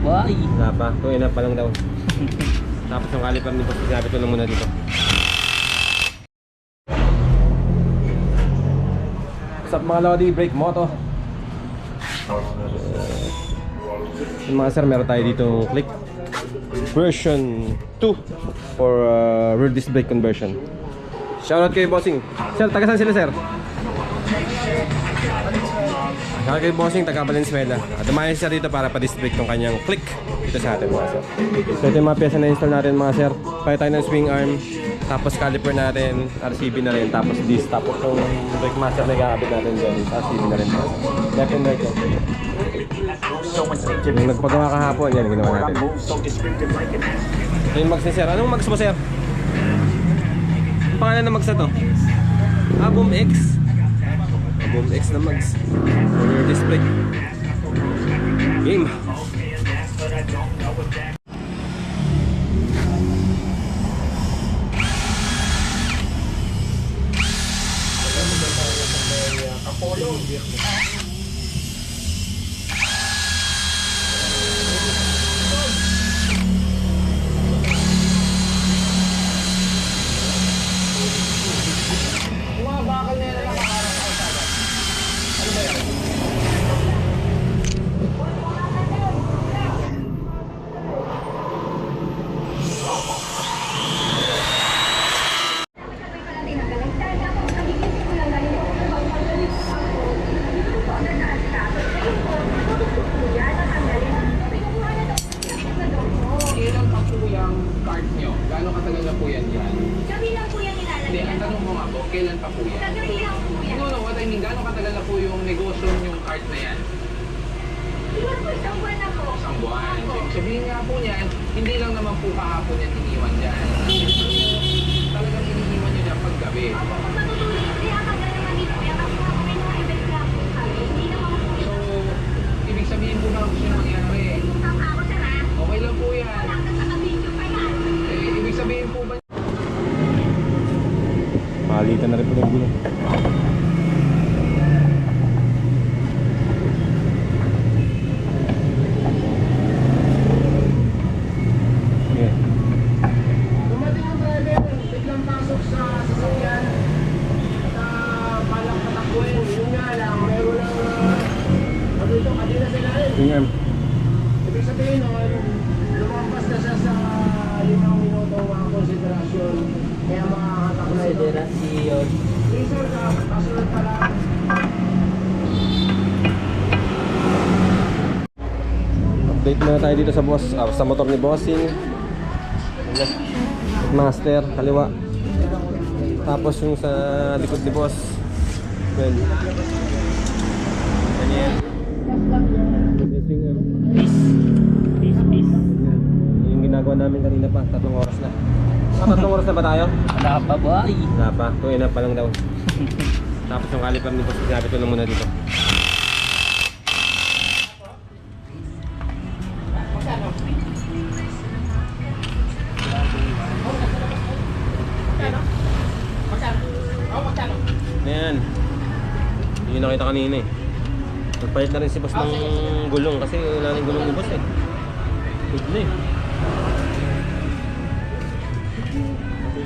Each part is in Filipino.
ba? Wala pa. Tuwing na pa lang daw. Tapos yung caliper ni boss, sinabi ko lang muna dito. What's up mga Lodi? Brake Moto. Yung mga sir, meron tayo dito click version 2 for rear disc brake conversion. Shoutout kay Bossing. Sir, taga saan sila sir? Shoutout kay Bossing, taga Valenzuela. Dumayan siya dito para pa-disc brake tong kanyang click dito sa atin mga sir. So ito yung mga pyesa na install natin mga sir. Palit tayo ng swing arm, tapos caliper natin, RCB na rin, tapos disc, tapos yung brake master na ikakabit natin dyan, RCB na rin mga sir. Left and right yan. Yung nagpagawa kahapon, yan ginawa natin. Ito yung mags ni sir. Anong mags mo sir? Ang pangalan ng mags na to? Boom X. Boom X na mags. Rear disc brake. Game. Kailan pa po yan? Kagabi lang po yan. No, what I mean, gano'ng katagal na po yung negosyo yung cart na yan? Iwan po, isang buwan na po. Isang buwan. So, sabihin nga po niyan, hindi lang naman po kahapon yan iniwan dyan. Talagang iniiwan nyo dyan paggabi. Opo, kung matutulog, hindi ang tagal naman dito. Kaya kasi nga may mga event lang po kami. Hindi naman po So, ibig sabihin po na gusto nyo mangyari. Utang ako siya na. Okay lang po yan. Hanggang sa kabidyo pa yan. Ibig sabihin po ba Palitan na rin po ng gulo. Yeah. Dumating yung driver, biglang pasok sa sasakyan at balak patakbuhin. Yun nga lang, meron lang ano ito, kanina sila rin. Swing arm. Ibig sabihin, lumampas na siya sa 5 minuto mga konsiderasyon. Kaya makakatak na ito. Konsiderasyon. Sir, kasunod pa lang. Update muna tayo dito sa boss, sa motor ni Bossing. Master, kaliwa. Tapos yung sa likod ni boss. Well. Ganyan. Yung ginagawa namin kanina pa, 3 oras na. 3 oras na ba tayo? Wala pa ba? Wala pa, tuwing na pa lang daw. Tapos yung caliper ni boss, sinabi ko lang muna dito. Ayan. Yung nakita kanina eh. Nagpalit na rin si boss ng gulong kasi wala na yung gulong ni boss eh. Good na eh.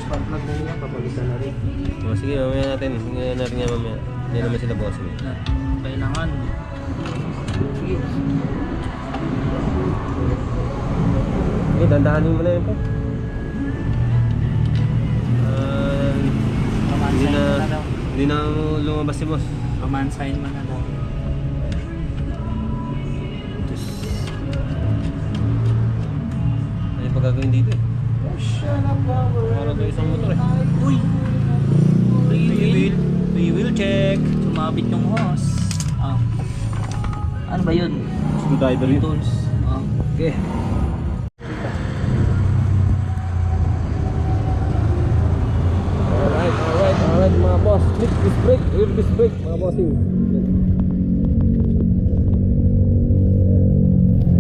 Spark plug na niya, papalitan na rin. Oh, sige, mamaya natin. Tingnan natin nga mamaya. Hindi naman sila boss eh. Kailangan. Sige. Okay, dandahanin mo na yun po. Hindi na lumabas si boss. Pamansahin mo na daw. Ano yung pagagawin dito eh? Para ito isang motor eh. Uy! We will check. Sumabit yung hose. Ano ba yun? Screwdriver yun. Tools. Okay. Alright mga boss. Click this brake, rear disc brake mga bossing.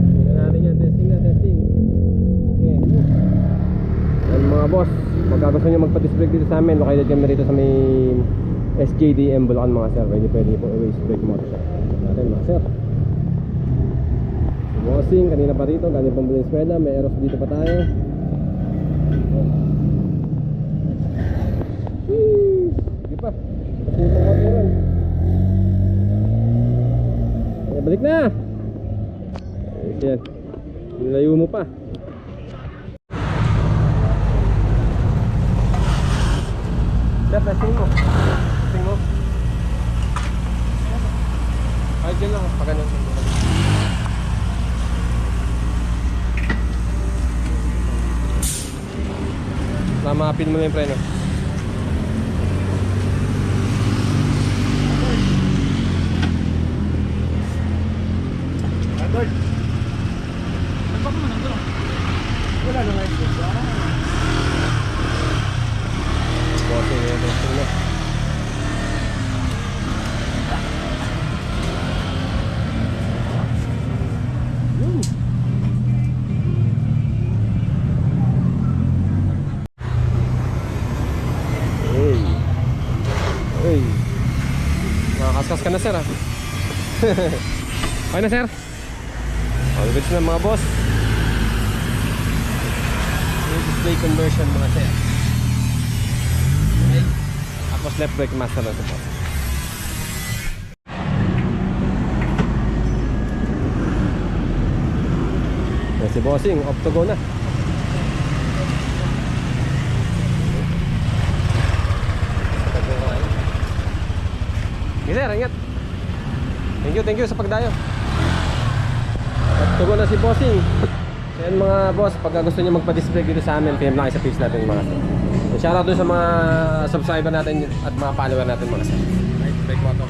Tingnan natin yan, testing na, testing. Okay. Yan mga boss, pagka gusto nyo magpa-disc brake dito sa amin, located kami rito sa may SJDM Bulacan mga sir. Pwede po i-race brake motor natin mga sir. Bossing, kanina pa rito, galing pang Valenzuela. May Eros dito pa tayo. Sige pa. Kasi yung mga meron. Balik na! Ayos yan. Nilayo mo pa. Sir, testing mo. Testing mo. Ay, dyan lang. Pagano. Mamapin mo na yung preno. Bossing yan. Testing mo. Hey. Makakaskas ka na, sir, ah. Okay na, sir. All goods na, mga boss. Display conversion, mga sir. Okay. Tapos left brake master na ito po. Yan si bossing, off to go na. Sige, sir, ingat. Thank you sa pagdayo. At tugon na si bossing. Yan mga boss, pag gusto nyo magpa-display dito sa amin, PM lang kayo sa page natin mga sir. So, shoutout dun sa mga subscriber natin at mga follower natin mga sir. Right, break mo ito.